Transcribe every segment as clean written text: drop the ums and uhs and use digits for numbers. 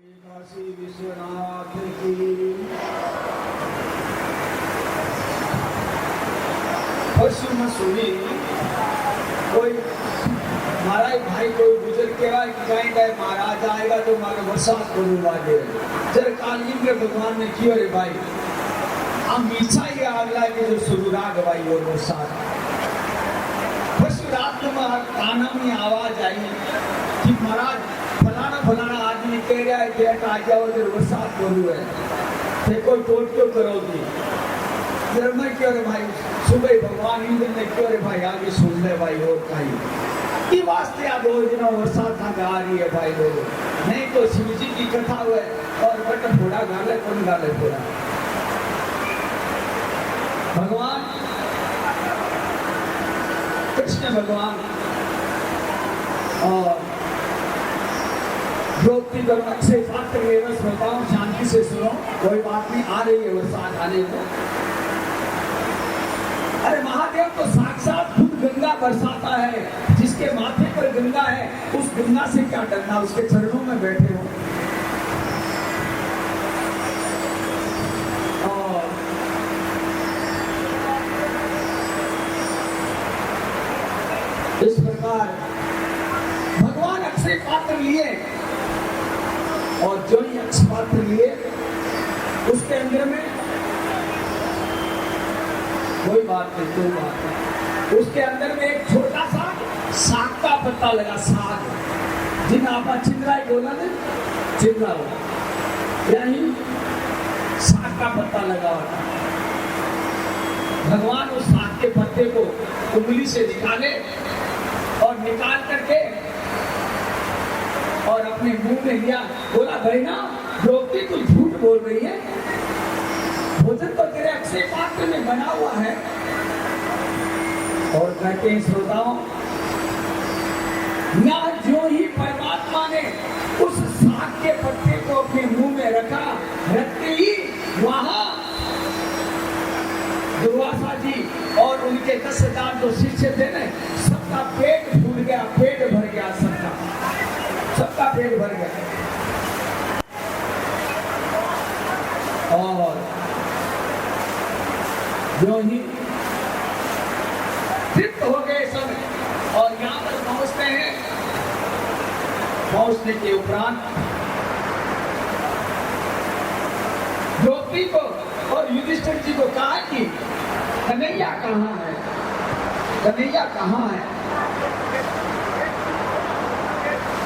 काशी विश्वनाथ की। परसों में सुनी कोई महाराज भाई कोई गुजर के कहेंगे महाराज आएगा तो मारे बरसात करूँ लागे जरा कालीन के भगवान ने किया रे भाई हम मीठा ही अगला के जो सुरुराग भाई और बरसात परसों रात में काना में आवाज आई कि महाराज फलाना फलाना आदमी कह रहा है कि आ जाओ जब बरसात करूँ है फिर कोई टोट क्यों करोगी जब मैं क्यों रे भाई सुबह भगवान इंद्र ने क्यों रे भाई आगे सुन ले भाई और कहीं वास्ते आप 2 दिनों बरसात आ रही है भाई लोग नहीं तो शिव जी की कथा हुए और बट फोड़ा गाले कौन गाले फोड़ा भगवान कृष्ण भगवान और द्रौपदी भगवान से बात करके बस बताऊं शांति से सुनो कोई बात नहीं आ रही है बरसात आने को। अरे महादेव तो साक्षात खुद गंगा बरसाता है जिसके माथे पर गंगा है उस गंगा से क्या डरना उसके चरणों में बैठे हो। और इस प्रकार भगवान अक्षय पात्र लिए और जो ही अक्षय पात्र लिए उसके अंदर में कोई बात नहीं उसके अंदर में एक छोटा सा साग का पत्ता लगा साग जिन आपा चिंद्रा ही बोला ना चिंद्रा हो यानी साग का पत्ता लगा हुआ भगवान उस साग के पत्ते को उंगली से निकाले और निकाल करके और अपने मुंह में लिया बोला बहना द्रौपदी तू झूठ बोल रही है भोजन तो तेरे अक्षय पात्र में बना हुआ है। और कहते हैं श्रोताओं या जो ही परमात्मा ने उस साग के पत्ते को अपने मुंह में रखा रखते ही वहां दुर्वासा जी और उनके 10,000 जो शिष्य थे ना सबका पेट फूल गया पेट भर गया सबका पेट भर गया। और जो ही तृप्त हो गए सब और यहाँ पर पहुंचते हैं पहुंचने के उपरांत द्रौपदी को और युधिष्ठिर जी को कहा कि कन्हैया कहाँ है कन्हैया कहाँ है।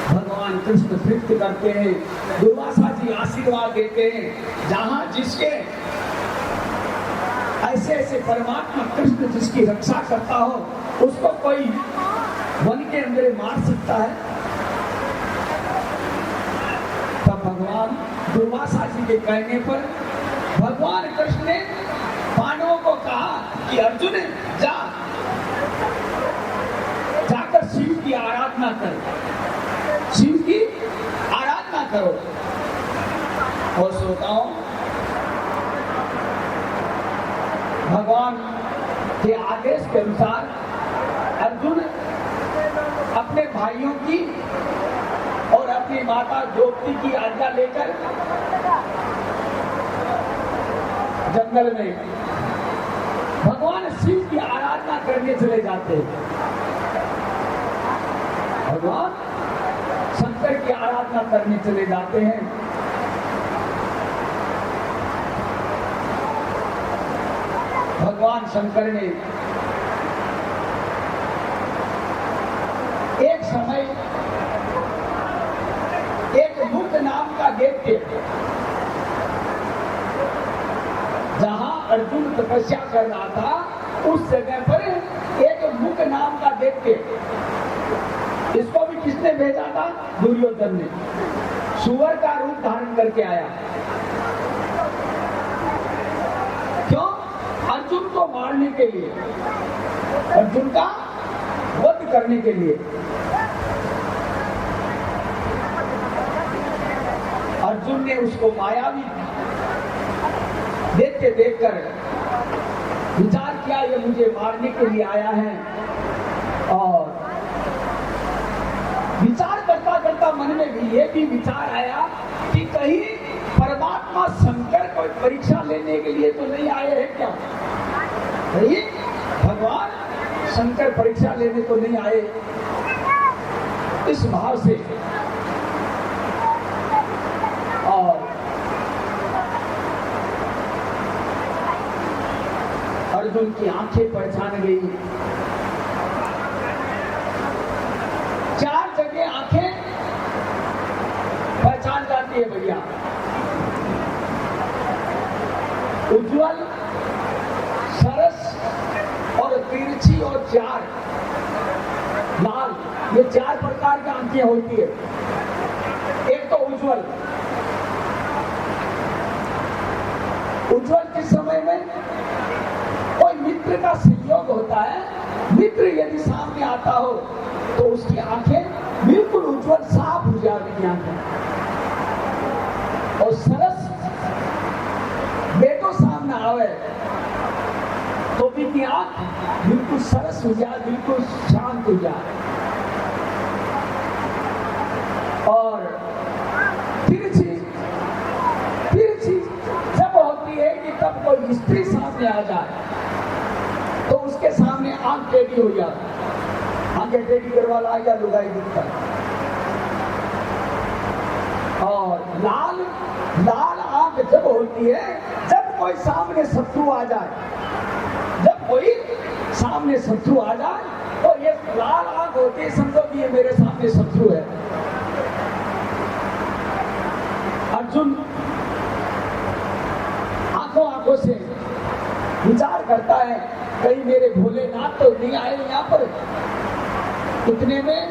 भगवान कृष्ण तृप्त करते हैं दुर्वासा जी आशीर्वाद देते हैं जहां जिसके ऐसे ऐसे परमात्मा कृष्ण जिसकी रक्षा करता हो उसको कोई वन के अंदर मार सकता है। तब भगवान दुर्वासा जी के कहने पर भगवान कृष्ण ने पांडवों को कहा कि अर्जुन जाकर शिव की आराधना कर शिव की आराधना करो। और श्रोताओं भगवान के आदेश के अनुसार अर्जुन अपने भाइयों की और अपनी माता द्रौपदी की आज्ञा लेकर जंगल में भगवान शिव की आराधना करने चले जाते हैं। भगवान शंकर की आराधना करने चले जाते हैं। भगवान शंकर ने एक समय एक मुक्त नाम का दैत्य जहां अर्जुन तपस्या कर रहा था उस जगह पर एक मुक्त नाम का दैत्य इसको भी किसने भेजा था दुर्योधन ने सुअर का रूप धारण करके आया क्यों अर्जुन को मारने के लिए अर्जुन का वध करने के लिए। अर्जुन ने उसको मायावी देखकर विचार किया ये मुझे मारने के लिए आया है और विचार करता करता मन में भी ये भी विचार आया कि कहीं परमात्मा शंकर को परीक्षा लेने के लिए तो नहीं आए हैं क्या? कहीं भगवान शंकर परीक्षा लेने तो नहीं आए? इस भाव से और अर्जुन की आंखें पहचान गई। 4 जगह आंखें पहचान जाती है भैया। उज्ज्वल, सरस और तिरछी और 4 लाल, ये 4 प्रकार की आंखें होती है। एक तो उज्ज्वल, उज्ज्वल के समय में कोई मित्र का सहयोग होता है। मित्र यदि सामने आता हो तो उसकी आंखें बिल्कुल उज्ज्वल साफ हो जाती हैं। और सरस बेटो सामने आवे तो भी की आंख बिल्कुल सरस हो जाए, बिल्कुल शांत हो जाए। और तिरछी जब होती है कि तब कोई स्त्री सामने आ जाए तो उसके सामने आंख टेढ़ी हो जाती, आंखें टेढ़ी करवा ला या लुगाई दिखता। और लाल आंख जब होती है जब कोई सामने शत्रु आ जाए, जब कोई सामने शत्रु आ जाए तो ये लाल आंख होती है, समझो कि ये मेरे सामने शत्रु है। अर्जुन आंखों से विचार करता है कहीं मेरे भोलेनाथ तो नहीं आए यहाँ पर। इतने में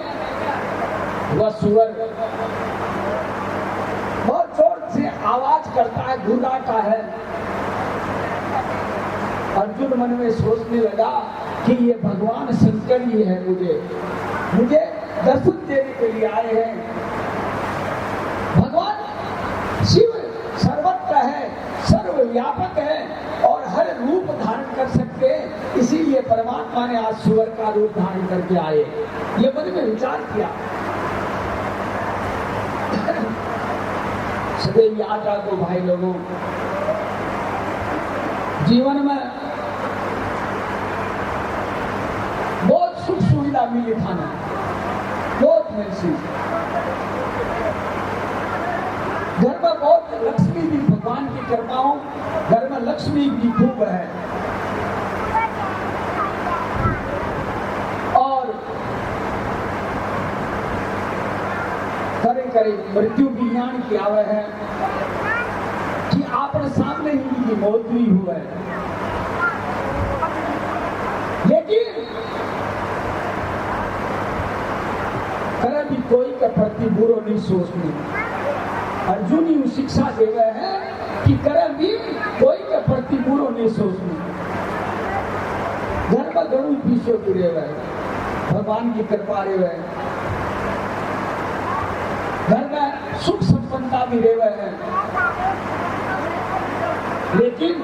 वह सुअर बहुत जोर से आवाज करता है, घुर्राता है। अर्जुन मन में सोचने लगा कि ये भगवान शंकर ही है, मुझे दर्शन देने के लिए आए हैं। भगवान शिव सर्वत्र है, सर्वव्यापक है और हर रूप धारण कर सकते हैं, इसीलिए परमात्मा ने आज सुअर का रूप धारण करके आए। ये मन में विचार किया। सदैव याद रखो भाई लोगों, जीवन में बहुत सुख सुविधा मिली था ना, बहुत मिली। घर में बहुत लक्ष्मी भी, भगवान की कृपा हो, घर में लक्ष्मी भी खूब है। और करे मृत्यु विज्ञान की आवे है कि आपने सामने ही की मौत भी हुआ है, लेकिन करे भी कोई के प्रति बुरो नहीं सोचनी। अर्जुन ही शिक्षा देवे है कि करे भी कोई के प्रति बुरो नहीं सोचनी। घर में गणु पीछे गिरे हुए, भगवान की कृपा रहे, घर में सुख संपन्नता भी रहे हैं, लेकिन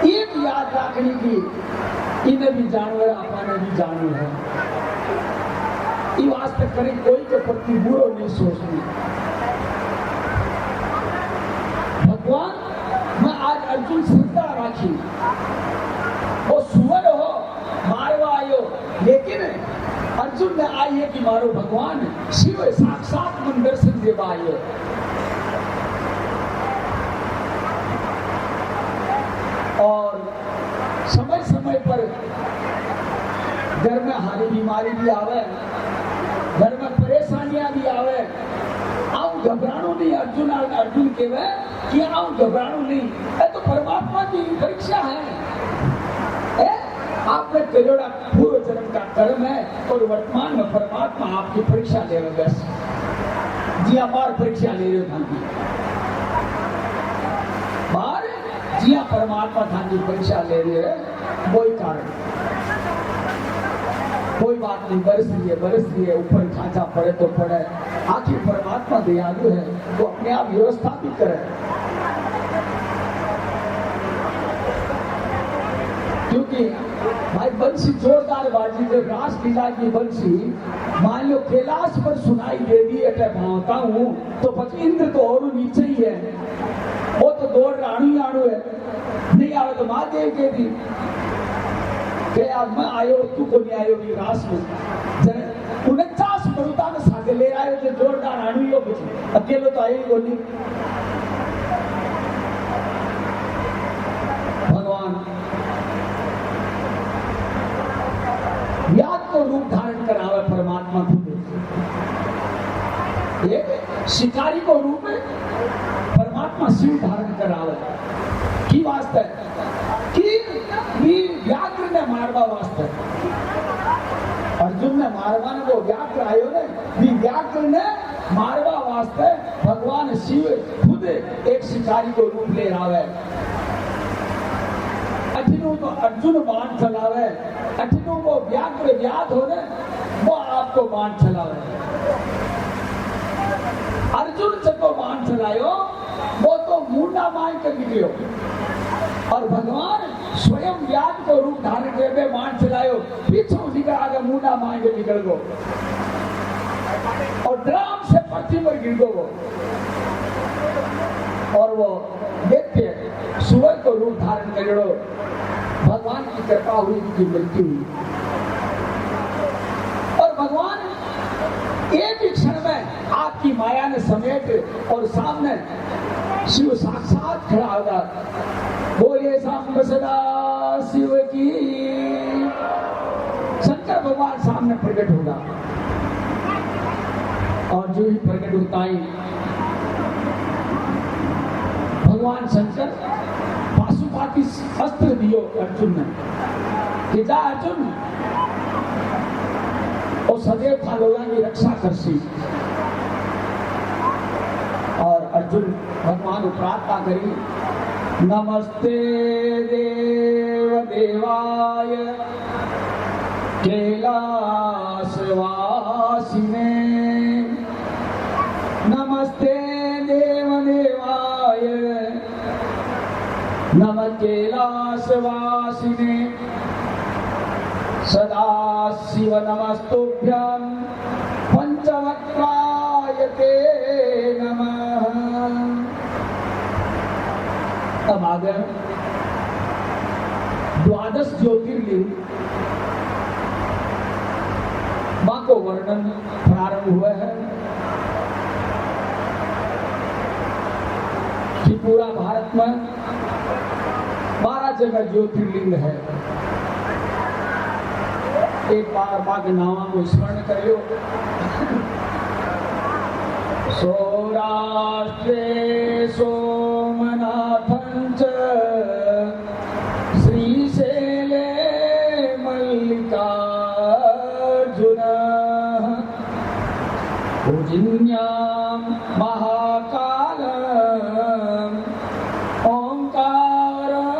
एक याद रखने की इन्हें भी जानवर अपने भी जानू है। ये वास्ते करे कोई के प्रति बुरो नहीं सोचनी। भगवान मैं आज अर्जुन श्रद्धा राखी, वो सुअर हो मारवा आयो, लेकिन अर्जुन ने आई है कि मारो भगवान शिव साक्षात मन दर्शन देवा आयो। और समय समय पर घर में हारी बीमारी भी आवे, घर में परेशानियां भी आवे, आऊं घबराणु नहीं। अर्जुन कहवे कि आऊं घबराणु नहीं, ये तो परमात्मा की परीक्षा है। आपने करोड़ा पूर्व जन्म का कर्म है और वर्तमान में परमात्मा आपकी परीक्षा ले रहे हैं। जी बार परीक्षा ले रहे हो, बार जी परमात्मा था की परीक्षा ले रहे है। कोई कारण, कोई बात नहीं, बरस रही है, ऊपर खांचा पड़े तो पड़े। आखिर परमात्मा दयालु है, वो अपने आप व्यवस्था भी करे। क्योंकि भाई बंसी जोरदार बाजी, जब रास लीला की बंसी मान लो कैलाश पर सुनाई दे दी अटे भावता हूँ तो પછી इंद्र तो और नीचे ही है, वो तो दौड़ राणू आणु है, नहीं आवे तो महादेव के दी के आज मैं आयो तू को नहीं आयो भी रास में 49 मरुदा में साथे ले आयो जो जोरदार राणू यो कुछ अकेलो तो आयो कोनी। भगवान याद को रूप धारण करावे परमात्मा खुद, एक शिकारी को रूप में परमात्मा शिव धारण करावे की वास्ते कि व्याघ्र ने मारवा वास्ते, अर्जुन ने मारवा ने वो व्याघ्र आयो ने व्याघ्र ने मारवा वास्ते भगवान शिव खुद एक शिकारी को रूप ले आवे। अठिनु तो अर्जुन बाण चलावे, अठिनु वो व्याघ्र व्याध हो ने वो आपको बाण चलावे। अर्जुन से तो बाण चलायो वो तो मुंडा मार के निकलो और भगवान स्वयं व्याध को रूप धारण करके बाण चलायो, पीछे निकल आगे मुंडा मार के निकल गो और ड्राम से पृथ्वी पर गिर गो वो, और वो देखते सुअर को रूप धारण करो, भगवान की कृपा हुई उनकी मृत्यु हुई। और भगवान एक ही क्षण में आपकी माया ने समेट और सामने शिव साक्षात खड़ा होगा। बोले सांब सदा शिव की, शंकर भगवान सामने प्रकट होगा और जो ही प्रकट होता ही भगवान शंकर पाशुपाती अस्त्र दियो अर्जुन ने कि जा अर्जुन और सदैव था लोगों की रक्षा करसी। और अर्जुन भगवान प्रार्थना करी, नमस्ते देव देवाय कैलासवासिने, नमस्ते देव देवाय नम कैलासवासिने, सदा शिव नमस्तुभ्यं पंचवक्त्राय ते नमः। अब आगे 12 ज्योतिर्लिंग मां को वर्णन प्रारंभ हुआ है कि पूरा भारत में 12 जगह ज्योतिर्लिंग है। एक बार मां के नाम को स्मरण कर लो। सौराष्ट्रे सोमनाथं च श्रीशैले मल्लिकार्जुनः, उजिन्यां महाकालम् ओंकारं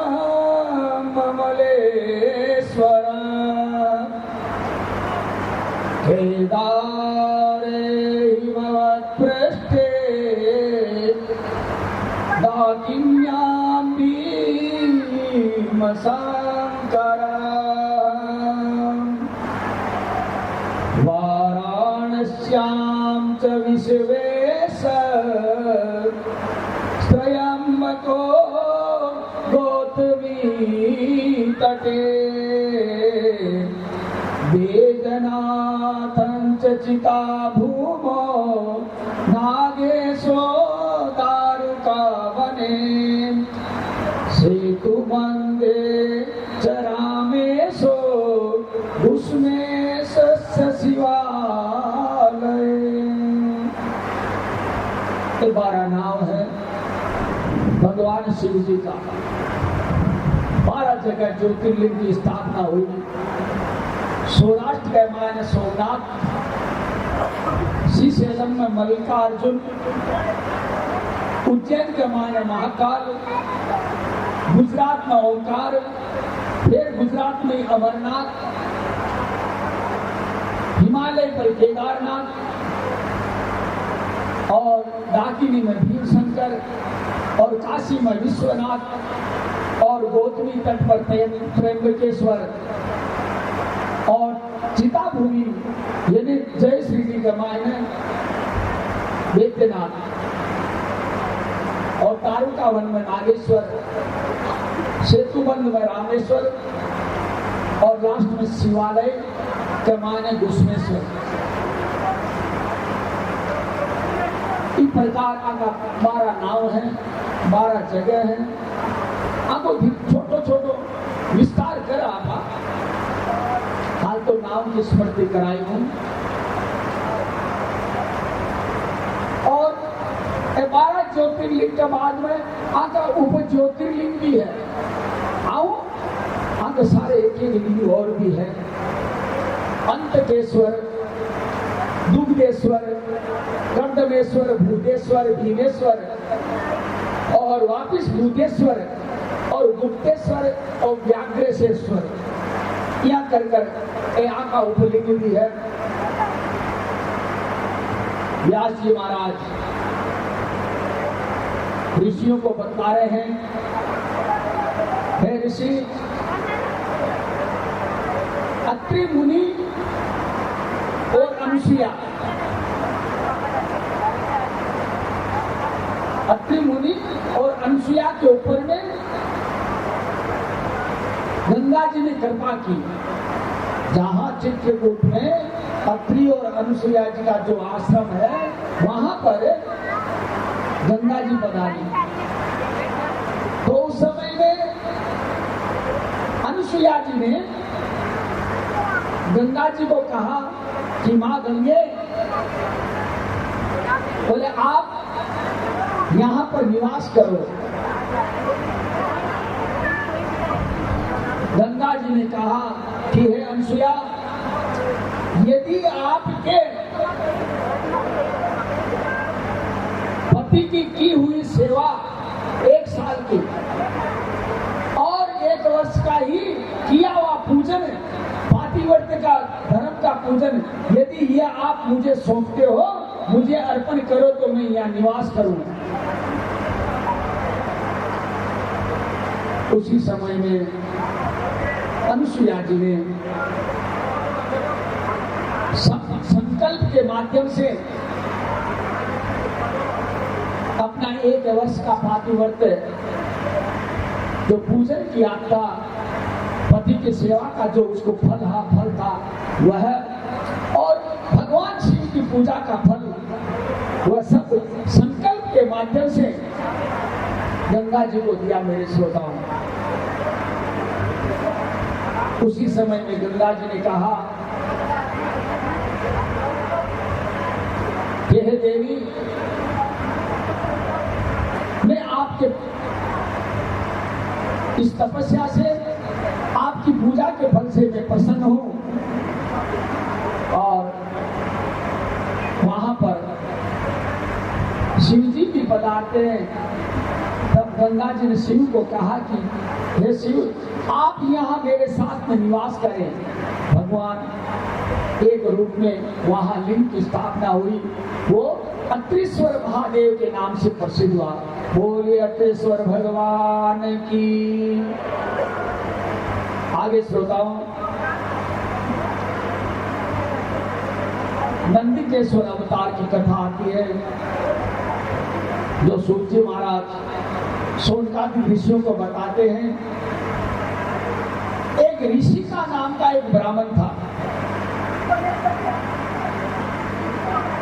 ममलेश्वरम्, केदारे हिमवत्पृष्ठे दाकिन्यां भीमशङ्करम्, वाराणस्यां च विश्वेश त्र्यम्बको गौतमी तटे, वेदनाथं च चिता भूमो नागेशो दारुकावने, सेतुबन्धे च रामेशो भूष्मेशस्य शिवालये। 12 नाम है भगवान शिव जी का। 12 जगह ज्योतिर्लिंग की स्थापना हुई। सौराष्ट्र के मायने सोमनाथ, श्रीशैलम में मल्लिकार्जुन, उज्जैन के मायने महाकाल, गुजरात में ओंकार, फिर गुजरात में अमरनाथ, हिमालय पर केदारनाथ और दाकिनी में भीमशंकर और काशी में विश्वनाथ और गौतमी गोमती तट पर त्र्यंबकेश्वर और चिता भूमि यानी जय श्री जी के मायने वैद्यनाथ और तारुका वन में नागेश्वर, सेतुबंध में रामेश्वर और लास्ट में शिवालय के मायने घुसमेश्वर। इस प्रकार का 12 नाव है, 12 जगह है। आपको छोटो छोटो विस्तार कर आपा हाल तो नाम की स्मृति कराई हूं। और 12 ज्योतिर्लिंग के बाद में आका उप ज्योतिर्लिंग भी है। आओ आका सारे एक लिंग और भी है। अंतकेश्वर, दुग्धेश्वर, कर्दमेश्वर, भूतेश्वर, भीमेश्वर और वापिस भूतेश्वर और गुप्तेश्वर और व्याघ्रेश्वर, यहाँ कर यहाँ का उपलिंग भी है। व्यास जी महाराज ऋषियों को बता रहे हैं, हे ऋषि, अत्रि मुनि और अनुसुईया, अत्रि मुनि और अनुसुईया के ऊपर में गंगा जी ने कृपा की। जहां चित्रकूट में अत्रि और अनुसुईया जी का जो आश्रम है, वहां पर गंगा जी पधारी। तो उस समय में अनुसुईया जी ने गंगा जी को कहा कि मां गंगे, बोले आप यहां पर निवास करो। गंगा जी ने कहा कि हे अनुसुईया, यदि आपके पति की हुई सेवा 1 साल की और 1 वर्ष का ही किया हुआ पूजन, पातिव्रत्य का धर्म का पूजन, यदि ये आप मुझे सौंपते हो, मुझे अर्पण करो तो मैं यहाँ निवास करूंगा। उसी समय में अनुसुईया जी ने संकल्प के माध्यम से अपना 1 वर्ष का पातिव्रत्य जो पूजन किया था, पति की सेवा का जो उसको फल था वह, और भगवान शिव की पूजा का फल, वह सब संकल्प के माध्यम से गंगा जी को दिया। मेरे श्रोताओं, उसी समय में गंगा जी ने कहा कि हे देवी, मैं आपके इस तपस्या से, आपकी पूजा के फल से मैं प्रसन्न हूं। और वहां पर शिव जी भी पधारते हैं। तब गंगा जी ने शिव को कहा कि हे शिव, आप यहाँ मेरे साथ में निवास करें। भगवान एक रूप में वहां लिंग की स्थापना हुई, वो अत्रीश्वर महादेव के नाम से प्रसिद्ध हुआ। बोलिए अत्रीश्वर भगवान की। आगे श्रोताओं, नंदिकेश्वर अवतार की कथा आती है, जो सूत जी महाराज सोनकादि ऋषियों को बताते हैं। एक ऋषि का नाम का एक ब्राह्मण था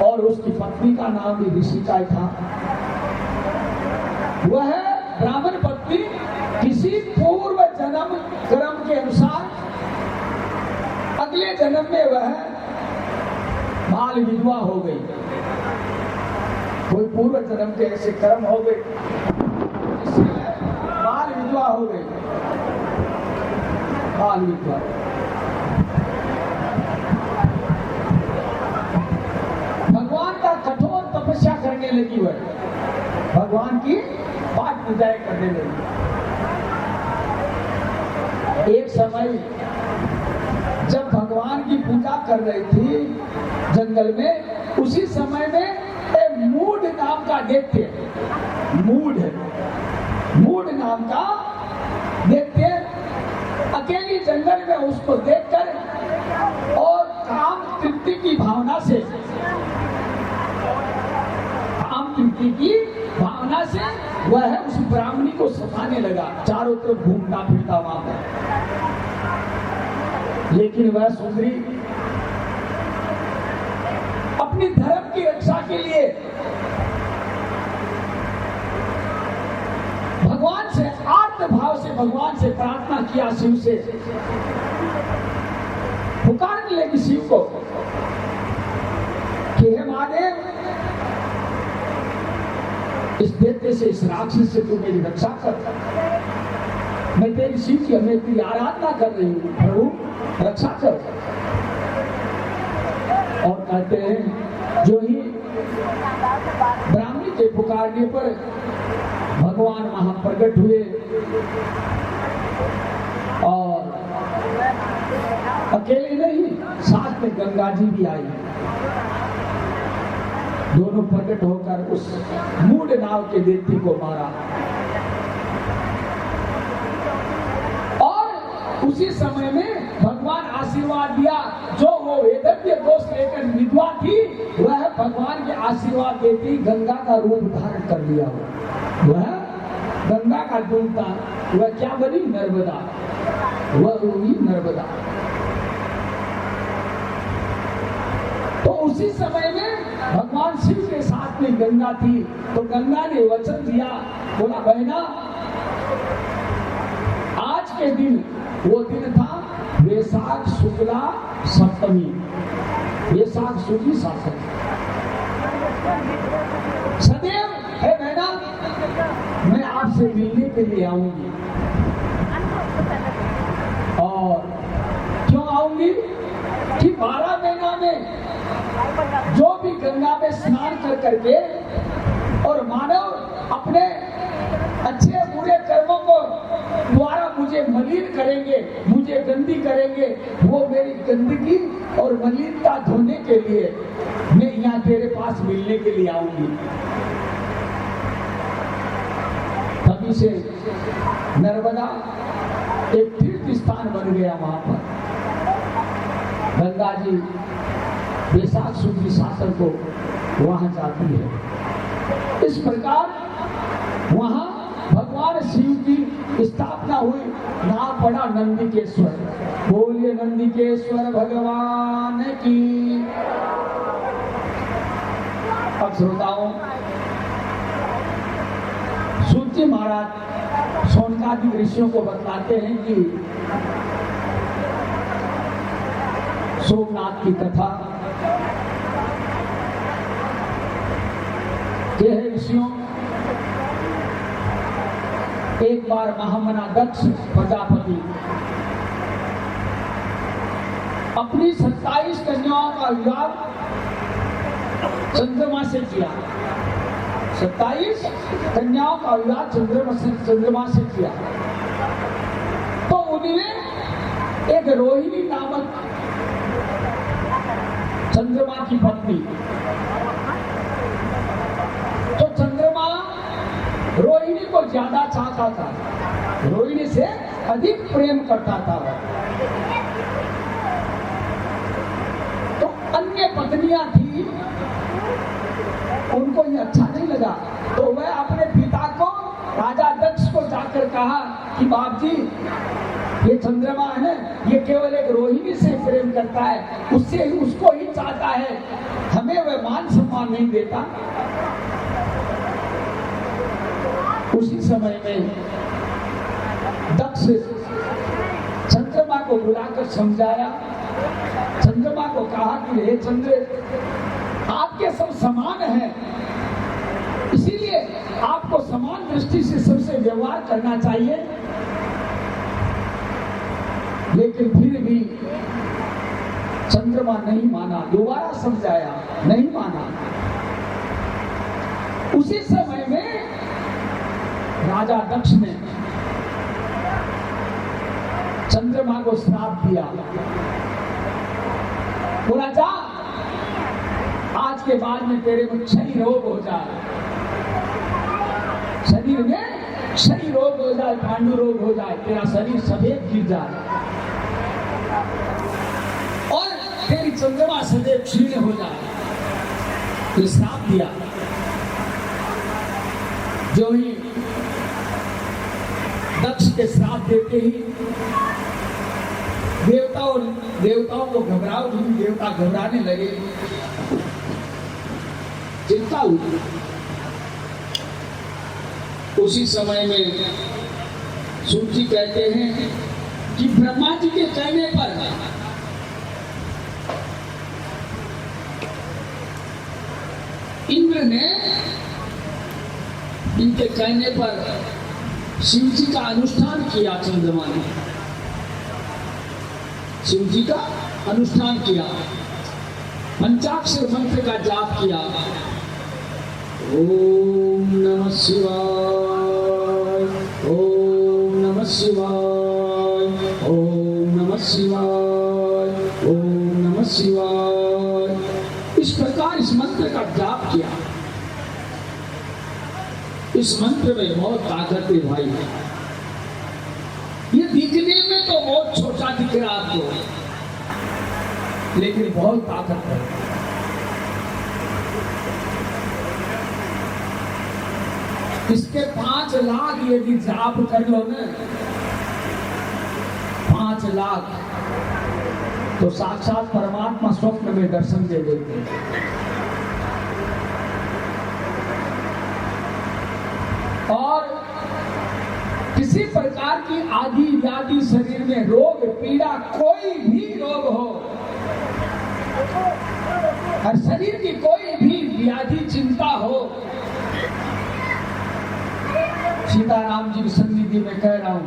और उसकी पत्नी का नाम भी ऋषि का ही था। वह ब्राह्मण पत्नी किसी पूर्व जन्म कर्म के अनुसार अगले जन्म में वह बाल विधवा हो गई। कोई पूर्व जन्म के ऐसे कर्म हो गए जिससे बाल विधवा हो गई। बाल विधवा भगवान का कठोर तपस्या करने लगी, वह भगवान की पाठ पूजाएं करने लगी। एक समय जब भगवान की पूजा कर रही थी जंगल में, उसी समय में एक मूढ़ नाम का दैत्य, मूढ़ नाम का दैत्य अकेली जंगल में उसको देखकर और काम तृप्ति की भावना से वह उस ब्राह्मणी को सताने लगा, चारों तरफ घूमता फिरता वहां पर। लेकिन वह सुंदरी अपनी धर्म की रक्षा के लिए भगवान से आर्त भाव से भगवान से प्रार्थना किया, शिव से पुकारने लगी शिव को कि हे महादेव, इस दैत्य से, इस राक्षस से तू मेरी रक्षा कर। मैं तेरी शिव की, मैं तेरी आराधना कर रही हूँ, प्रभु रक्षा कर। और कहते हैं जो ही ब्राह्मणी के पुकारने पर भगवान वहां प्रकट हुए और अकेले नहीं, साथ में गंगा जी भी आई। दोनों प्रकट होकर उस मूढ़ नाव के दैत्य को मारा और उसी समय में भगवान आशीर्वाद दिया। जो वो वेदज्ञ दोष लेकर विधवा थी, वह भगवान के आशीर्वाद देती गंगा का रूप धारण कर लिया। वह गंगा का रूप था, वह क्या बनी? नर्मदा। वह हुई नर्मदा। तो उसी समय में भगवान शिव के साथ में गंगा थी, तो गंगा ने वचन दिया, बोला बहना, आज के दिन, वो दिन था वैशाख शुक्ला सप्तमी, वैशाख शुक्ली सप्तमी। सदैव है बहना, मैं आपसे मिलने के लिए आऊंगी। और क्यों आऊंगी? कि 12 महीना में जो भी गंगा में स्नान कर करके और मानव अपने अच्छे बुरे कर्मों को द्वारा मुझे मलिन करेंगे, मुझे गंदी करेंगे, वो मेरी गंदगी और मलिनता धोने के लिए मैं यहाँ तेरे पास मिलने के लिए आऊंगी। तभी से नर्मदा एक तीर्थ स्थान बन गया। वहां पर गंगा जी वैशाख शुक्ल शासन को वहां जाती है। इस प्रकार वहां भगवान शिव की स्थापना हुई। नाम पड़ा नंदिकेश्वर। बोलिए नंदिकेश्वर भगवान की। अब श्रोताओं, सूर्य महाराज सोनकादि ऋषियों को बतलाते हैं कि सोमनाथ की कथा ये है ऋषियों। एक बार महामना दक्ष प्रजापति अपनी 27 कन्याओं का विवाह चंद्रमा से किया। 27 कन्याओं का विवाह चंद्रमा से किया। तो उन्हें एक रोहिणी नामक चंद्रमा की पत्नी, तो चंद्रमा रोहिणी को ज्यादा चाहता था, रोहिणी से अधिक प्रेम करता था। तो अन्य पत्नियां थी, उनको ये अच्छा नहीं लगा। तो वह अपने पिता को, राजा दक्ष को जाकर कहा कि बाप जी, ये चंद्रमा है, ये केवल एक रोहिणी से प्रेम करता है, उससे ही, उसको ही चाहता है, हमें वह मान सम्मान नहीं देता। उसी समय में दक्ष चंद्रमा को बुलाकर समझाया। चंद्रमा को कहा कि हे चंद्र, आपके सब समान हैं, इसीलिए आपको समान दृष्टि से सबसे व्यवहार करना चाहिए। लेकिन फिर भी चंद्रमा नहीं माना। दोबारा समझाया, नहीं माना। उसी समय में राजा दक्ष ने चंद्रमा को श्राप दिया। बोला जा, आज के बाद में तेरे को क्षय रोग हो जाए, शरीर में क्षय रोग हो जाए, पांडु रोग हो जाए, तेरा शरीर सफेद गिर जाए और तेरी चंद्रमा सदैव क्षीण हो जाए, तो श्राप दिया। जो ही दक्ष के श्राप देते ही देवताओं को घबराहट हुई, देवता घबराने लगे, चिंता हुई। उसी समय में सूची कहते हैं कि ब्रह्मा जी के कहने पर इंद्र ने, इनके कहने पर शिव जी का अनुष्ठान किया। चंद्रमा ने शिव जी का अनुष्ठान किया, पंचाक्षर मंत्र का जाप किया। ओम नमः शिवाय, ओम नमः शिवाय, ओम नमः शिवाय, ओम नमः शिवाय। इस प्रकार इस मंत्र का जाप किया। इस मंत्र में बहुत ताकत है भाई। ये दिखने में तो बहुत छोटा दिख रहा आपको, लेकिन बहुत ताकत है। इसके 5 लाख यदि जाप कर लो ना, 5 लाख, तो साक्षात परमात्मा स्वप्न में दर्शन दे देते हैं। और किसी प्रकार की आदि व्याधि शरीर में रोग पीड़ा, कोई भी रोग हो और शरीर की कोई भी व्याधि चिंता हो, सीताराम जी की सन्निधि में कह रहा हूं,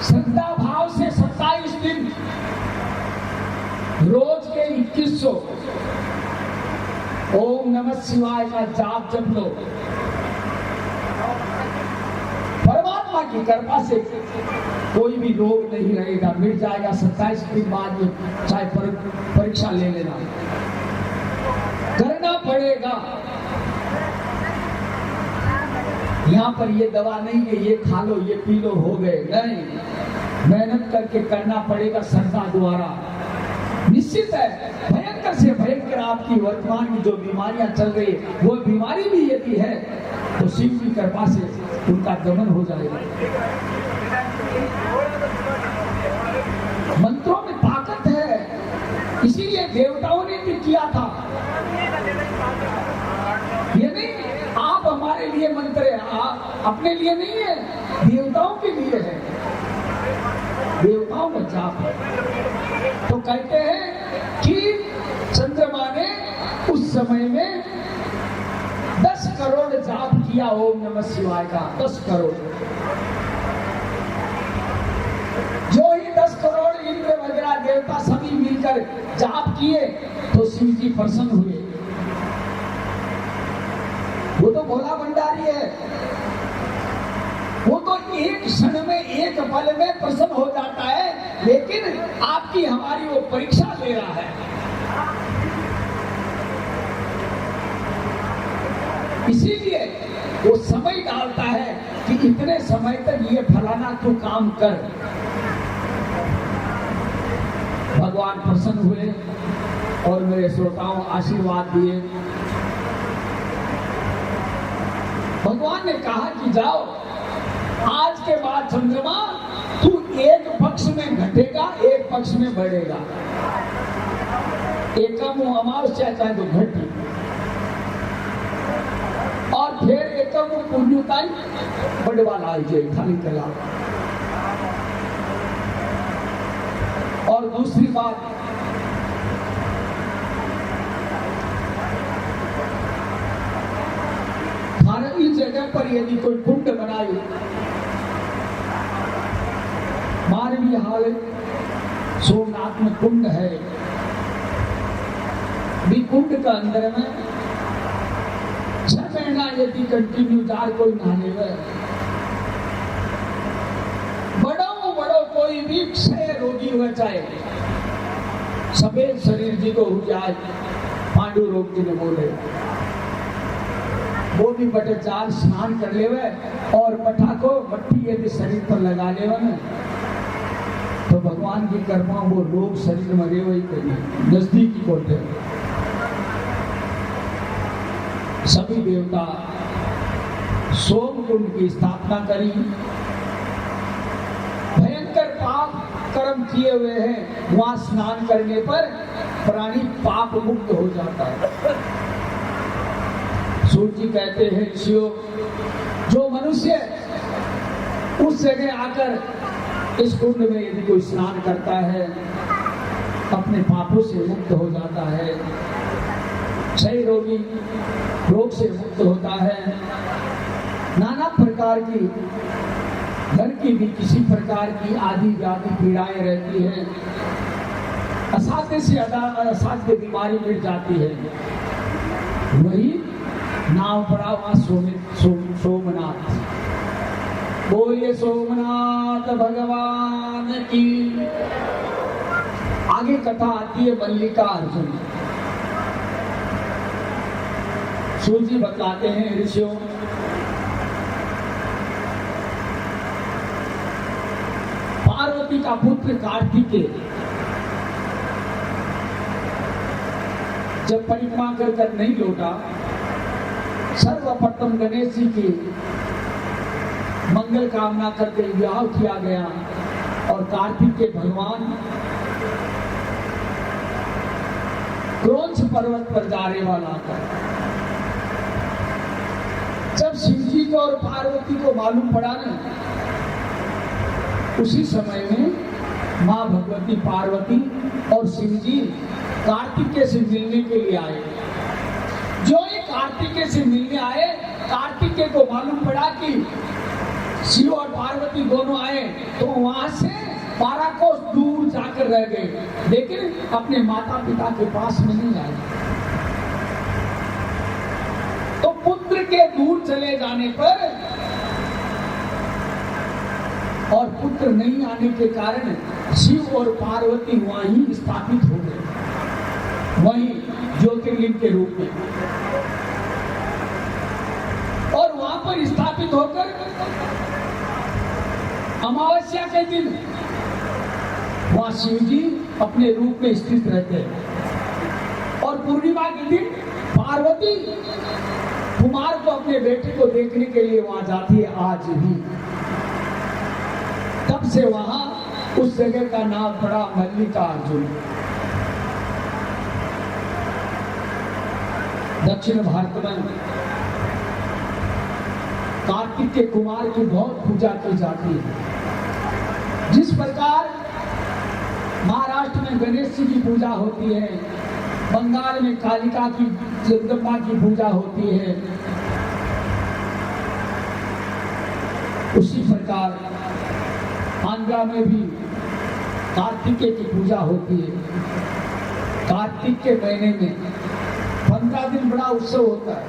श्रद्धा भाव से 27 दिन रोज के 2100 ओम नमः शिवाय का जाप जप लो। परमात्मा की कृपा से कोई भी रोग नहीं रहेगा, मिट जाएगा। 27 दिन बाद में चाहे परीक्षा ले लेना, करना पड़ेगा। यहाँ पर ये दवा नहीं है, ये खा लो, ये पी लो, हो गए, नहीं। मेहनत करके करना पड़ेगा श्रद्धा द्वारा। निश्चित है भयंकर से भयंकर आपकी वर्तमान की जो बीमारियां चल रही है, वो बीमारी भी यदि है तो शिव की कृपा से उनका दमन हो जाएगा। मंत्रों में ताकत है, इसीलिए देवताओं ने भी किया था। ये नहीं आप हमारे लिए मंत्र है, आप अपने लिए नहीं है, देवताओं के लिए है, देवताओं का जाप है। तो कहते हैं कि चंद्रमा ने उस समय में 10 करोड़ जाप किया ओम नमः शिवाय का, 10 करोड़। जो ही 10 करोड़ इंद्र वगैरह देवता सभी मिलकर जाप किए तो शिव जी प्रसन्न हुए। वो तो भोला भंडारी है, वो तो एक क्षण में, एक पल में प्रसन्न हो जाता है, लेकिन आपकी हमारी वो परीक्षा ले रहा है। इसीलिए वो समय डालता है कि इतने समय तक ये फलाना तू काम कर। भगवान प्रसन्न हुए और मेरे श्रोताओं आशीर्वाद दिए। भगवान ने कहा कि जाओ, आज के बाद चंद्रमा तू एक पक्ष में घटेगा, एक पक्ष में बढ़ेगा। एकम अमावस्या चाहे तो घटी और फिर एकम पुण्यताई बढ़वाला आई जाए खाली कला। और दूसरी बात, इस जगह पर यदि कोई कुंड बनाए, मानवीय हाल सोमनाथ में कुंड है, भी कुंड का अंदर में 6 महीना यदि कंटिन्यू जार कोई नहाने में, बड़ो कोई भी क्षय रोगी हो जाए, सफेद शरीर जी को हो जाए, पांडु रोग जी ने बोले, वो भी बटे 4 स्नान कर लेवे और पठा को मट्टी यदि शरीर पर लगा लेवे ना तो भगवान की कृपा वो लोग शरीर में रेवे ही करिए नजदीकी को थे। सभी देवता सोम कुंड की स्थापना करी। भयंकर पाप कर्म किए हुए हैं, वहां स्नान करने पर प्राणी पाप मुक्त हो जाता है। सूर्य जी कहते हैं ऋषियों, जो मनुष्य उस जगह आकर इस कुंड में यदि कोई स्नान करता है अपने पापों से मुक्त हो जाता है, क्षय रोगी रोग से मुक्त होता है, नाना प्रकार की घर की भी किसी प्रकार की आदि व्याधि पीड़ाएं रहती है, असाध्य से असाध्य बीमारी मिट जाती है। वही नाम पड़ा वहां सोमनाथ। बोलिए सोमनाथ भगवान की। आगे कथा आती है मल्लिका अर्जुन। सूर्य जी बतलाते हैं ऋषियों, पार्वती का पुत्र कार्तिकेय जब परिक्रमा कर नहीं लौटा, सर्वप्रथम गणेश जी की मंगल कामना करके विवाह किया गया और कार्तिकेय भगवान क्रोंच पर्वत पर जाने वाला था। जब शिव जी को और पार्वती को मालूम पड़ा ना, उसी समय में मां भगवती पार्वती और शिव जी कार्तिकेय से मिलने के लिए आए। जो ये कार्तिकेय से मिलने आए, कार्तिकेय को मालूम पड़ा कि शिव और पार्वती दोनों आए, तो वहां से 12 कोस दूर जाकर रह गए, लेकिन अपने माता पिता के पास में नहीं आए। तो पुत्र के दूर चले जाने पर और पुत्र नहीं आने के कारण शिव और पार्वती वहीं स्थापित हो गए, वहीं ज्योतिर्लिंग के रूप में। और वहां पर स्थापित होकर अमावस्या के दिन वहां शिव जी अपने रूप में स्थित रहते हैं और पूर्णिमा के दिन पार्वती कुमार को अपने बेटे को देखने के लिए वहां जाती है आज भी। तब से वहां उस जगह का नाम पड़ा मल्लिकार्जुन। दक्षिण भारत में कार्तिकेय कुमार की बहुत पूजा की जाती है। जिस प्रकार महाराष्ट्र में गणेश जी की पूजा होती है, बंगाल में कालिका की जगदम्बा की पूजा होती है, उसी प्रकार आंध्रा में भी कार्तिकेय की पूजा होती है। कार्तिक के महीने में 15 दिन बड़ा उत्सव होता है।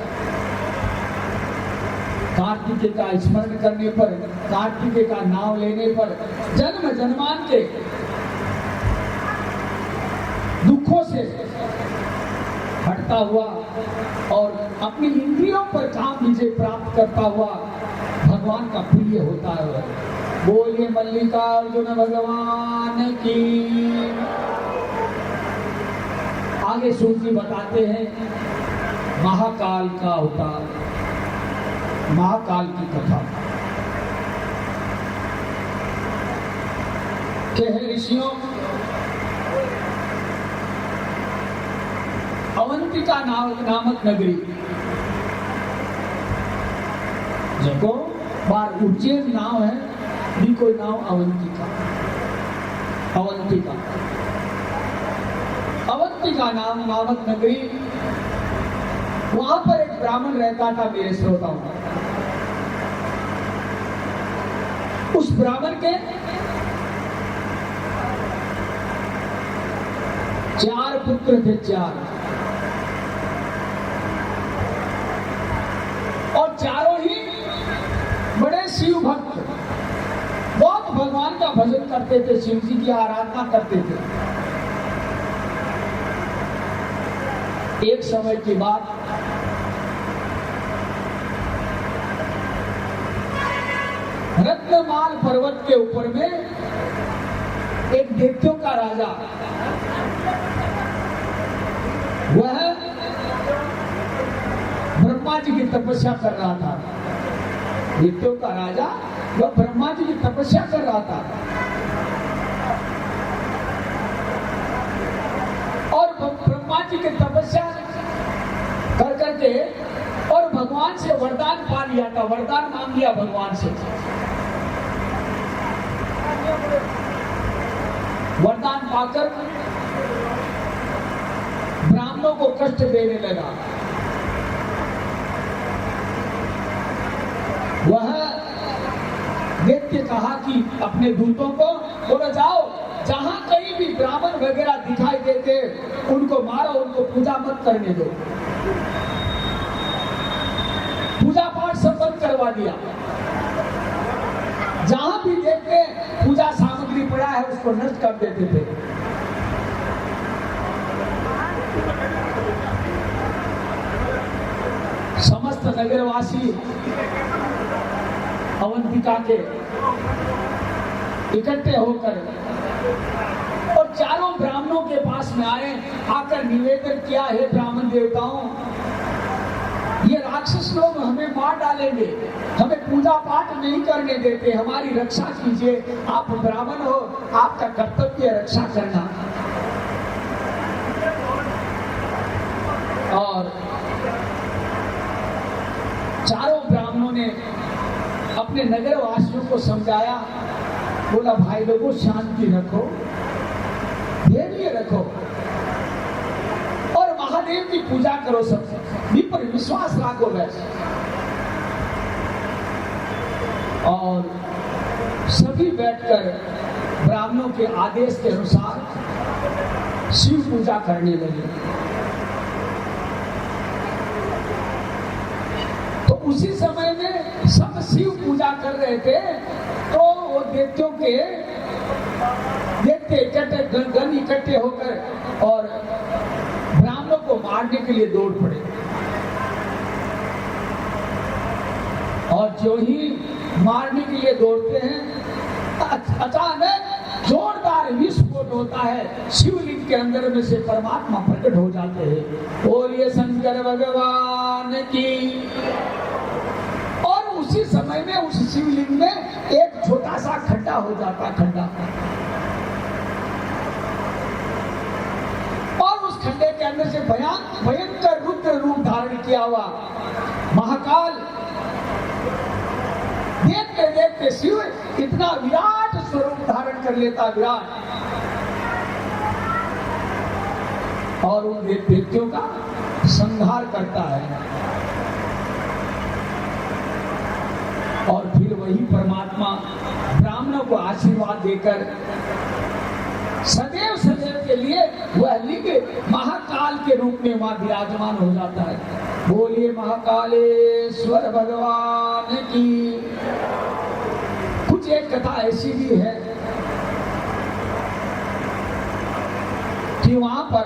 कार्तिकेय का स्मरण करने पर, कार्तिकेय का नाम लेने पर जन्म जन्मान के दुखों से हटता हुआ और अपनी इंद्रियों पर काम विजय प्राप्त करता हुआ भगवान का प्रिय होता है। बोलिए मल्लिकार्जुन भगवान की। आगे सूर्य जी बताते हैं महाकाल का अवतार, महाकाल की कथा। कहे ऋषियों, अवंतिका नामक नगरी जिनको बार उज्जैन नाम है, भी कोई नाम अवंतिका। अवंतिका अवंतिका नामक नगरी, वहां पर एक ब्राह्मण रहता था मेरे श्रोताओं। उस ब्राह्मण के 4 पुत्र थे, 4, और चारों ही बड़े शिव भक्त, बहुत भगवान का भजन करते थे, शिव जी की आराधना करते थे। एक समय की बात, रत्नमाल पर्वत के ऊपर में एक दैत्यों का राजा, वह ब्रह्मा जी की तपस्या कर रहा था। दैत्यों का राजा वह ब्रह्मा जी की तपस्या कर रहा था और ब्रह्मा जी की तपस्या कर करके और भगवान से वरदान पा लिया था, वरदान मांग लिया भगवान से। वरदान पाकर ब्राह्मणों को कष्ट देने लगा। वह दैत्य कहा कि अपने दूतों को बोलो जाओ, जहां कहीं भी ब्राह्मण वगैरह दिखाई देते उनको मारो, उनको पूजा मत करने दो। पूजा पाठ सब बंद करवा दिया। जहां भी देखते पूजा सामग्री पड़ा है उसको नष्ट कर देते थे। समस्त नगरवासी अवंतिका के इकट्ठे होकर और चारों ब्राह्मणों के पास में आए, आकर निवेदन किया, है ब्राह्मण देवताओं, ये राक्षस लोग हमें मार डालेंगे, हमें पूजा पाठ नहीं करने देते, हमारी रक्षा कीजिए। आप ब्राह्मण हो, आपका कर्तव्य रक्षा करना। और चारों ब्राह्मणों ने अपने नगर वासियों को समझाया, बोला भाई लोगों शांति रखो, धैर्य रखो और महादेव की पूजा करो, सबसे पर विश्वास रखो बस। और सभी बैठकर ब्राह्मणों के आदेश के अनुसार शिव पूजा करने लगे। तो उसी समय में सब शिव पूजा कर रहे थे, तो वो दैत्यों के दैत्य इकट्ठे गण इकट्ठे होकर और ब्राह्मणों को मारने के लिए दौड़ पड़े। और जो ही मारने के लिए दौड़ते हैं, अचानक जोरदार विस्फोट होता है, शिवलिंग के अंदर में से परमात्मा प्रकट हो जाते हैं। बोलिए शंकर भगवान की। और उसी समय में उस शिवलिंग में एक छोटा सा खड्डा हो जाता, खड्डा, और उस खड्डे के अंदर से भयंकर रुद्र रूप धारण किया हुआ महाकाल, देखते देखते शिव इतना विराट स्वरूप धारण कर लेता, विराट, और उन दैत्यों का संहार करता है। और फिर वही परमात्मा ब्राह्मणों को आशीर्वाद देकर सदैव सदैव के लिए वह लिंग महाकाल के रूप में वहां विराजमान हो जाता है। बोलिए महाकालेश्वर भगवान की। कुछ एक कथा ऐसी भी है कि वहां पर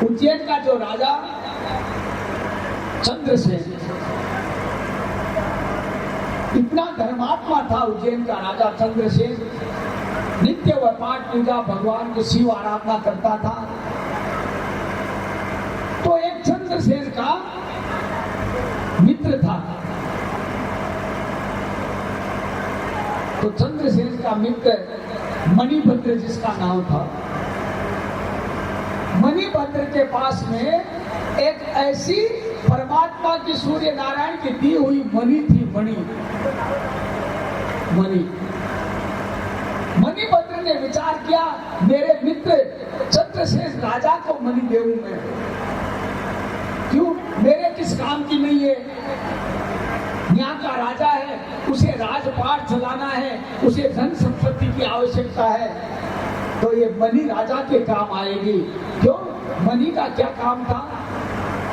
उज्जैन का जो राजा चंद्रसेन, इतना धर्मात्मा था उज्जैन का राजा चंद्रसेन, नित्य वह पाठ पूजा भगवान की शिव आराधना करता था। तो एक चंद्रसेन का मित्र था। तो चंद्रसेन का मित्र मणिभद्र जिसका नाम था, मणिभद्र के पास में एक ऐसी परमात्मा की सूर्य नारायण की दी हुई मणि थी, मणि। मणिभद्र ने विचार किया, मेरे मित्र चंद्रसेन राजा को मणि देऊं मैं, क्यों, मेरे किस काम की नहीं है, यहाँ का राजा है, उसे राजपाट चलाना है, उसे धन संपत्ति की आवश्यकता है, तो ये मणि राजा के काम आएगी। क्यों, मणि का क्या काम था,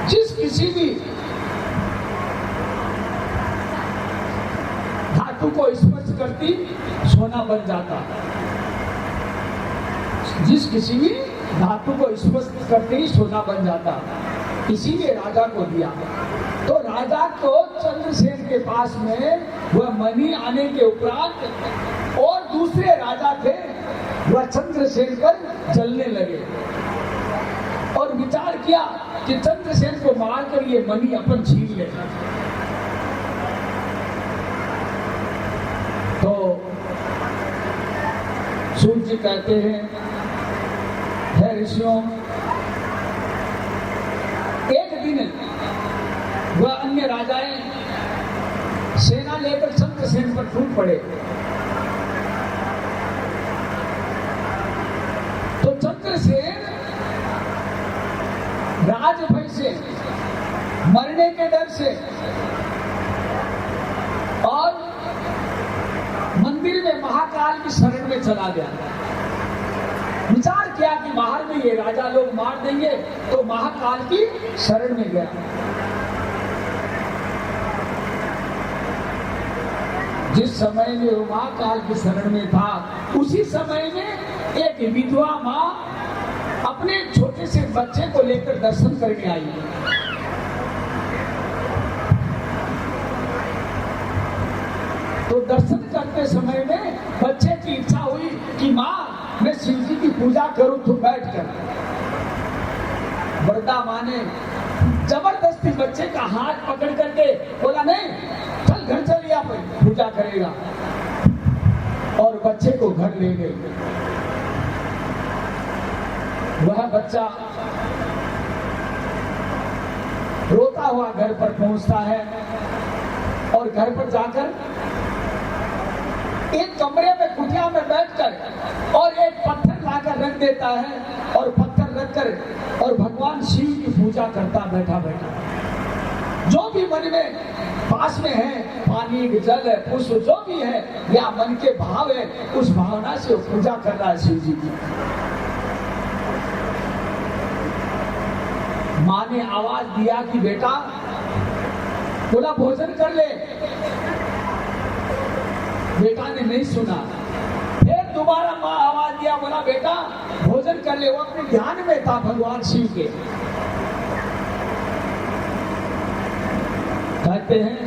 जिस किसी भी धातु को स्पर्श करती सोना बन जाता, जिस किसी भी धातु को स्पर्श करते ही सोना बन जाता, इसीलिए राजा को दिया। तो राजा को चंद्रसेन के पास में वह मणि आने के उपरांत और दूसरे राजा थे, वह चंद्रसेन पर जलने लगे और विचार किया कि चंद्रसेन को मारकर ये मणि अपन छीन ले। तो सूर्य जी कहते हैं, हे ऋषियों, एक दिन वह अन्य राजाएं सेना लेकर चंद्रसेन पर टूट पड़े। तो चंद्रसेन राजभय से, मरने के डर से और मंदिर में महाकाल की शरण में चला गया। विचार किया कि बाहर में ये राजा लोग मार देंगे, तो महाकाल की शरण में गया। जिस समय में वो महाकाल की शरण में था, उसी समय में एक विधवा माँ अपने छोटे से बच्चे को लेकर दर्शन करने आई। तो दर्शन करते समय में बच्चे की इच्छा हुई कि माँ, मैं शिव जी की पूजा करूं, तो बैठ कर। वरदा माँ ने जबरदस्ती बच्चे का हाथ पकड़ करके बोला, नहीं, चल घर चल, या पूजा करेगा, और बच्चे को घर ले गई। वह बच्चा रोता हुआ घर पर पहुंचता है और घर पर जाकर एक कमरे में कुटिया में बैठकर और एक पत्थर लाकर रख देता है, और पत्थर रखकर और भगवान शिव की पूजा करता बैठा बैठा। जो भी मन में पास में है, पानी, जल, पुष्प, जो भी है या मन के भाव है, उस भावना से वो पूजा कर रहा है शिव जी की। माँ ने आवाज दिया कि बेटा, बोला भोजन कर ले। बेटा ने नहीं सुना। फिर दोबारा माँ आवाज दिया, बोला बेटा भोजन कर ले। वो अपने ध्यान में था भगवान शिव के। कहते हैं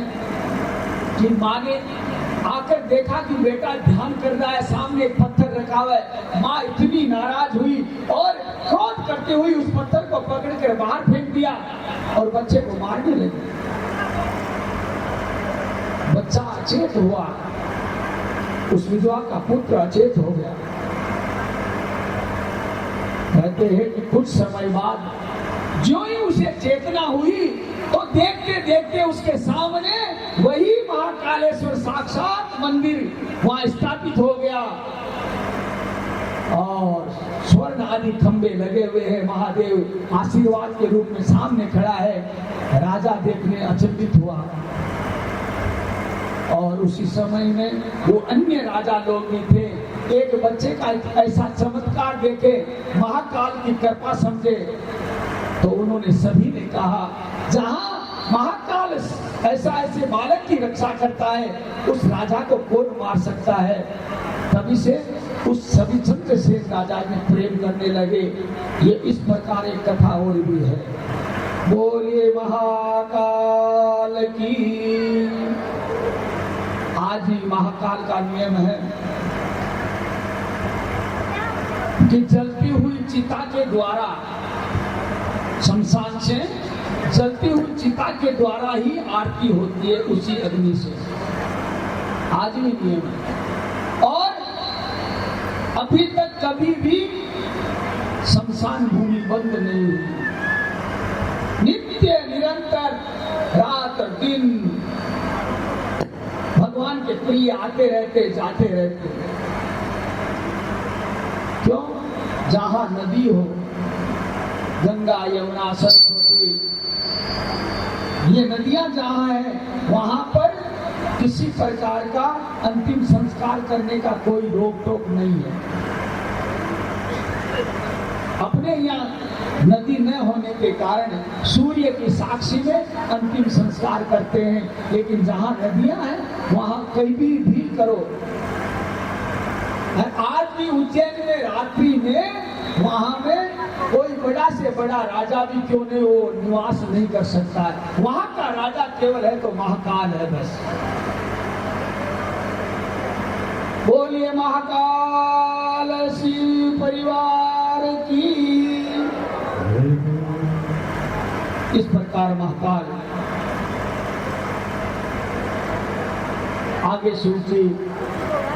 कि माँ ने आकर देखा कि बेटा ध्यान कर रहा है, सामने एक पत्थर रखा हुआ है। माँ इतनी नाराज हुई और क्रोध करते हुई उस पत्थर को पकड़कर बाहर फेंक दिया और बच्चे को मारने लगी। बच्चा अचेत हुआ, उस विधवा का पुत्र अचेत हो गया। कहते हैं कि कुछ समय बाद जो ही उसे चेतना हुई, तो देखते देखते उसके सामने वही महाकालेश्वर साक्षात मंदिर वहां स्थापित हो गया और स्वर्ण आदि खंबे लगे हुए हैं। महादेव आशीर्वाद के रूप में सामने खड़ा है। राजा देखने अचंभित हुआ और उसी समय में वो अन्य राजा लोग भी थे। एक बच्चे का ऐसा चमत्कार देखे, महाकाल की कृपा समझे, तो उन्होंने सभी ने कहा, जहां महाकाल ऐसा ऐसे बालक की रक्षा करता है, उस राजा को कौन मार सकता है। तभी से उस सभी चंद्रसेन राजा में प्रेम करने लगे। ये इस प्रकार एक कथा और भी है। बोलिए महाकाल की। आज ही महाकाल का नियम है कि जलती हुई चिता के द्वारा, शमशान से जलती हुई चिता के द्वारा ही आरती होती है, उसी अग्नि से। आज भी नियम है और अभी तक कभी भी शमशान भूमि बंद नहीं हुई। नित्य निरंतर रात दिन भगवान के प्रिय आते रहते जाते रहते। क्यों? जहां नदी हो, गंगा यमुना सरस्वती, ये नदियां जहां है, वहां पर किसी प्रकार का अंतिम संस्कार करने का कोई रोक टोक नहीं है। अपने यहाँ नदी न होने के कारण सूर्य की साक्षी में अंतिम संस्कार करते हैं, लेकिन जहां नदियां हैं वहां कहीं भी करो। आज भी उज्जैन में रात्रि में वहां में कोई बड़ा से बड़ा राजा भी क्यों नहीं, वो निवास नहीं कर सकता है। वहां का राजा केवल है तो महाकाल है बस। बोलिए महाकाल शिव परिवार की। इस प्रकार महाकाल आगे शिव जी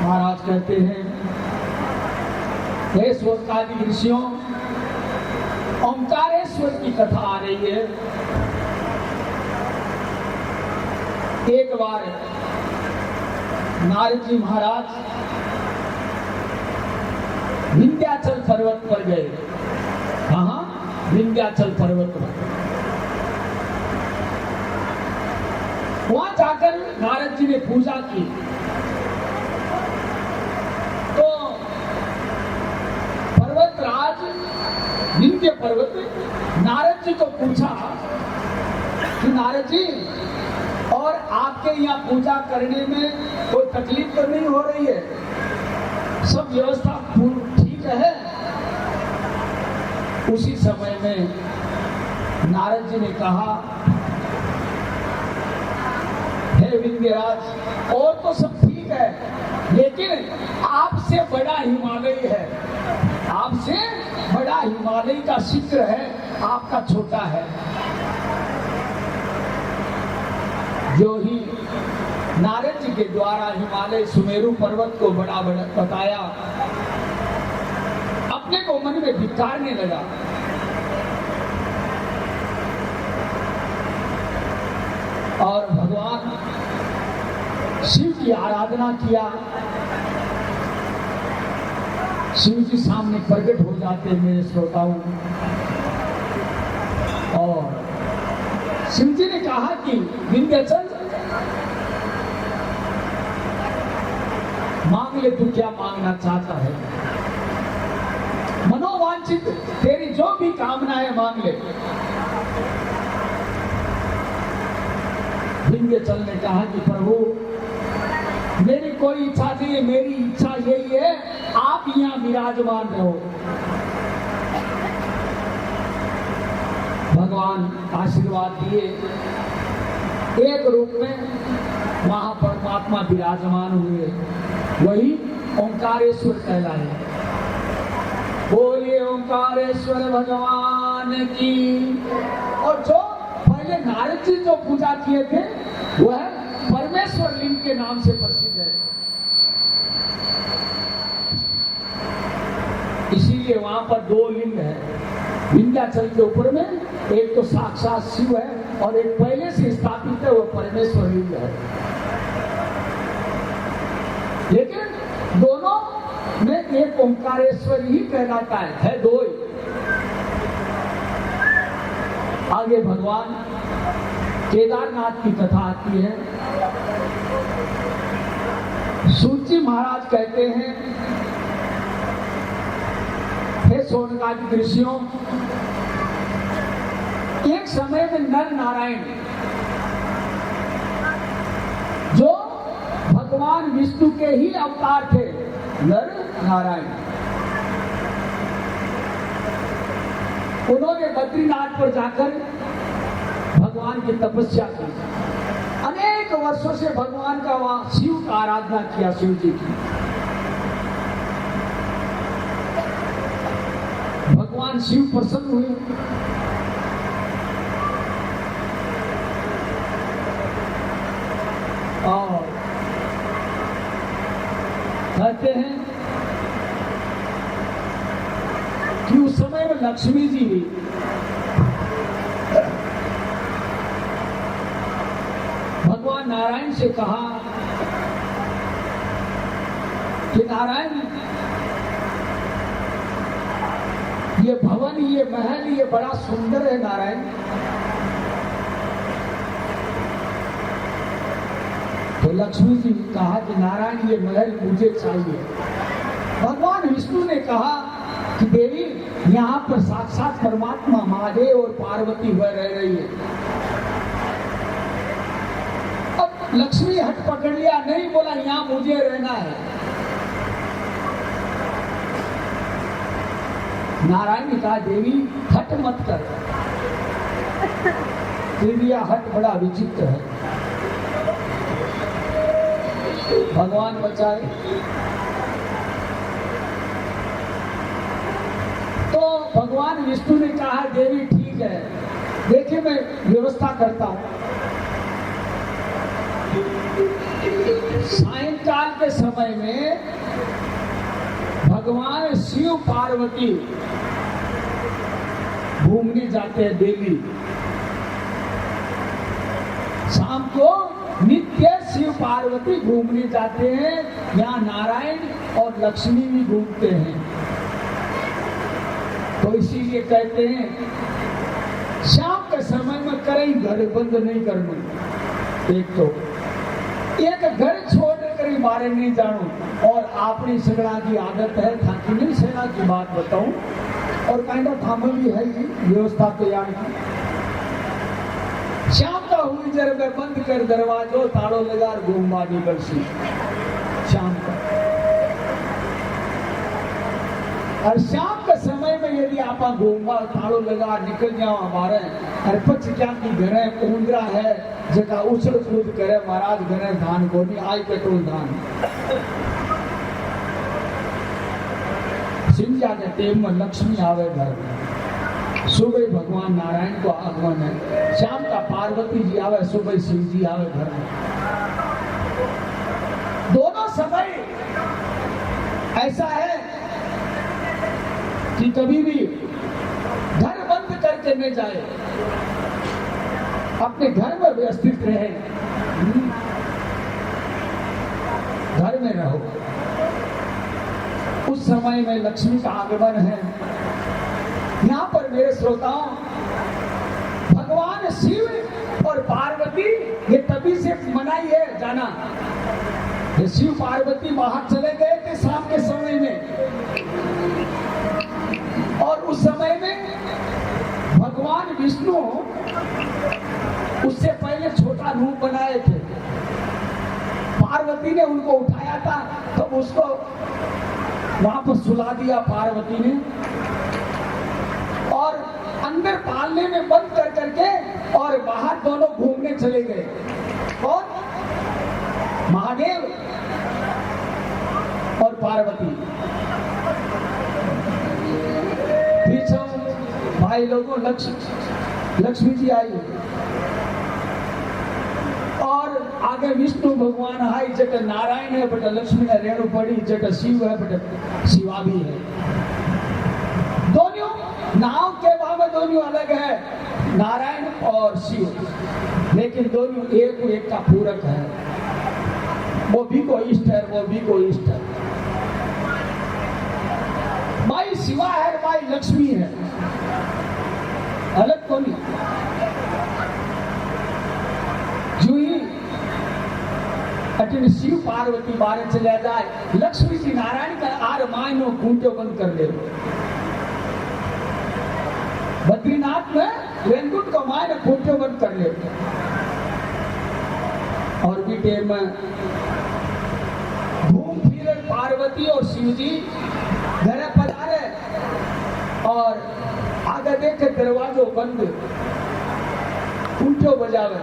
महाराज कहते हैं, हे स्वर्गादि ऋषियों, ओंकारेश्वर की कथा आ रही है। एक बार नारद जी महाराज विंध्याचल पर्वत पर गए। कहाँ? विंध्याचल पर्वत पर। वहां जाकर नारद जी ने पूजा की तो पर्वतराज विंध्य पर्वत नारद जी को पूछा कि नारद जी, और आपके यहाँ पूजा करने में कोई तकलीफ तो नहीं हो रही है? सब व्यवस्था ठीक है? उसी समय में नारद जी ने कहा, हे विंध्यराज, और तो सब ठीक है, लेकिन आपसे बड़ा हिमालय है, आपसे बड़ा हिमालय का शिखर है, आपका छोटा है। जो ही नारद जी के द्वारा हिमालय सुमेरु पर्वत को बड़ा बड़ा बताया, अपने को मन में धिक्कारने लगा। और भगवान शिव की आराधना किया। शिव जी सामने प्रकट हो जाते मेरे श्रोताओं, और शिव जी ने कहा कि विंध्याचल, मांग ले, तू क्या मांगना चाहता है? मनोवांछित तेरी जो भी कामना है मांग ले। विंध्याचल ने कहा कि प्रभु, मेरी कोई इच्छा नहीं है, मेरी इच्छा यही है आप यहाँ विराजमान रहो। भगवान आशीर्वाद दिए, एक रूप में वहां परमात्मा विराजमान हुए, वही ओंकारेश्वर कहलाए। बोलिए ओंकारेश्वर भगवान की। और जो पहले नारद जी जो पूजा किए थे वह परमेश्वर लिंग के नाम से प्रसिद्ध है। इसीलिए वहां पर दो लिंग है विंध्याचल के ऊपर में, एक तो साक्षात शिव है और एक पहले से स्थापित है, वो परमेश्वर लिंग है। लेकिन दोनों में एक ओंकारेश्वर ही कहलाता है दो ही। आगे भगवान केदारनाथ की कथा आती है। सूची महाराज कहते हैं, हे सोनकादि ऋषियों, एक समय में नर नारायण जो भगवान विष्णु के ही अवतार थे, नर नारायण, उन्होंने बद्रीनाथ पर जाकर भगवान की तपस्या की। अनेक वर्षों से भगवान का वहां शिव का आराधना किया, शिव जी की। भगवान शिव प्रसन्न हुए। और कहते हैं कि उस समय में लक्ष्मी जी भी भगवान नारायण से कहा कि नारायण, ये भवन, ये महल, ये बड़ा सुंदर है नारायण। तो लक्ष्मी जी ने कहा कि नारायण, ये महल मुझे चाहिए। भगवान विष्णु ने कहा कि देवी, यहाँ पर साक्षात परमात्मा महादेव और पार्वती वह रह रही है। अब लक्ष्मी हट पकड़ लिया, नहीं, बोला यहाँ मुझे रहना है। नारायण ने कहा, देवी हट मत कर, क्रिया हट बड़ा विचित्र है। भगवान बचाए। तो भगवान विष्णु ने कहा देवी ठीक है, देखिए मैं व्यवस्था करता हूं। सायंकाल के समय में भगवान शिव पार्वती घूमने जाते हैं डेली। शाम को नित्य शिव पार्वती घूमने जाते हैं। यहाँ नारायण और लक्ष्मी भी घूमते हैं। तो इसीलिए कहते हैं शाम के समय में कहीं घर बंद नहीं करना। एक तो एक घर छोड़ कर बारे नहीं जानू। और अपनी सगड़ा की आदत है, थाकी नहीं सेना की बात बताऊं, और काइंड ऑफ थाम भी है व्यवस्था तैयार की। शाम का हुई जर में बंद कर दरवाजो, ताड़ो लगा घूमवा निकल सी शाम का। और शाम के समय में यदि आप घूमवा ताड़ो लगा निकल जाओ हमारे और पच क्या की घरे उंदरा है जगह उछल कूद करे, महाराज घरे धान को नहीं आई पेट्रोल धान। सिंधिया के टेम में लक्ष्मी आवे घर में। सुबह भगवान नारायण को आगमन है, शाम का पार्वती जी आवे, सुबह शिव जी आवे घर में। दोनों समय ऐसा है कि कभी भी घर बंद करके नहीं जाए, अपने घर में व्यवस्थित रहे, घर में रहो। उस समय में लक्ष्मी का आगमन है। यहाँ पर मेरे श्रोताओं, भगवान शिव और पार्वती ये तभी से मनाई है जाना। ये शिव पार्वती बाहर चले गए थे शाम के समय में, और उस समय में भगवान विष्णु उससे पहले छोटा रूप बनाए थे। पार्वती ने उनको उठाया था, तो उसको वहां पर सुला दिया पार्वती ने, और अंदर पालने में बंद कर करके और बाहर दोनों घूमने चले गए। और महादेव और पार्वती पीछे भाई लोगों लक्ष्मी जी आई, और आगे विष्णु भगवान आई। जट नारायण है बट लक्ष्मी ने रेणु पड़ी, जट शिव है बट शिवा भी है। दोनों नाव के भाव में दोनों अलग है, नारायण और शिव, लेकिन दोनों एक का पूरक है। वो भी को इष्ट है, वो भी को इष्ट है। माई शिवा है, माई लक्ष्मी है, अलग तो नहीं। जूही अटिन शिव पार्वती बारे चले जाए, लक्ष्मी जी नारायण का आर मायनो खूंटो बंद कर ले। बद्रीनाथ में रेनकुट को मायने खूंटो बंद कर ले। और बीटे में घूम फिर पार्वती और शिव जी घर पधारे, और आगे देखे दरवाजो बंद, खूंटो बजावे,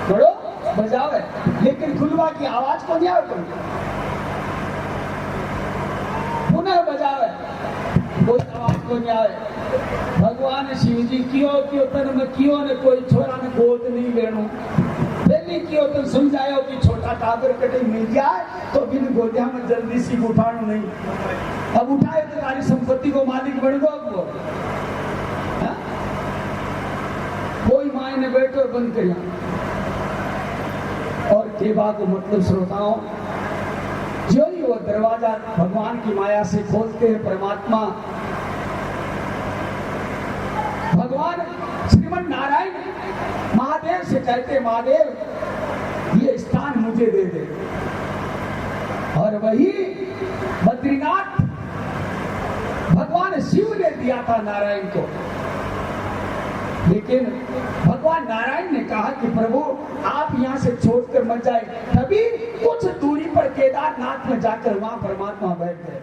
बड़ो बजावे, लेकिन खुलवा की आवाज को नहीं आवे। पुनः बजावे, कोई आवाज को नहीं आवे। भगवान शिव जी क्यों तन में क्यों ने कोई छोरा ने गोद नहीं लेनु, पहले क्यों तो समझायो कि छोटा टाबर कटे मिल जाए तो बिन गोदिया में जल्दी सी उठाना नहीं। अब उठाए तो सारी संपत्ति को मालिक बन गो। वो कोई माए ने बैठो बंद किया। और केबा को मतलब श्रोताओं, जो ही वो दरवाजा भगवान की माया से खोलते हैं परमात्मा, भगवान श्रीमन नारायण महादेव से कहते, महादेव ये स्थान मुझे दे दे। और वही बद्रीनाथ भगवान शिव ने दिया था नारायण को, लेकिन भगवान नारायण ने कहा कि प्रभु आप यहाँ से छोड़कर मत जाए। तभी कुछ दूरी पर केदारनाथ में जाकर वहां परमात्मा बैठ गए।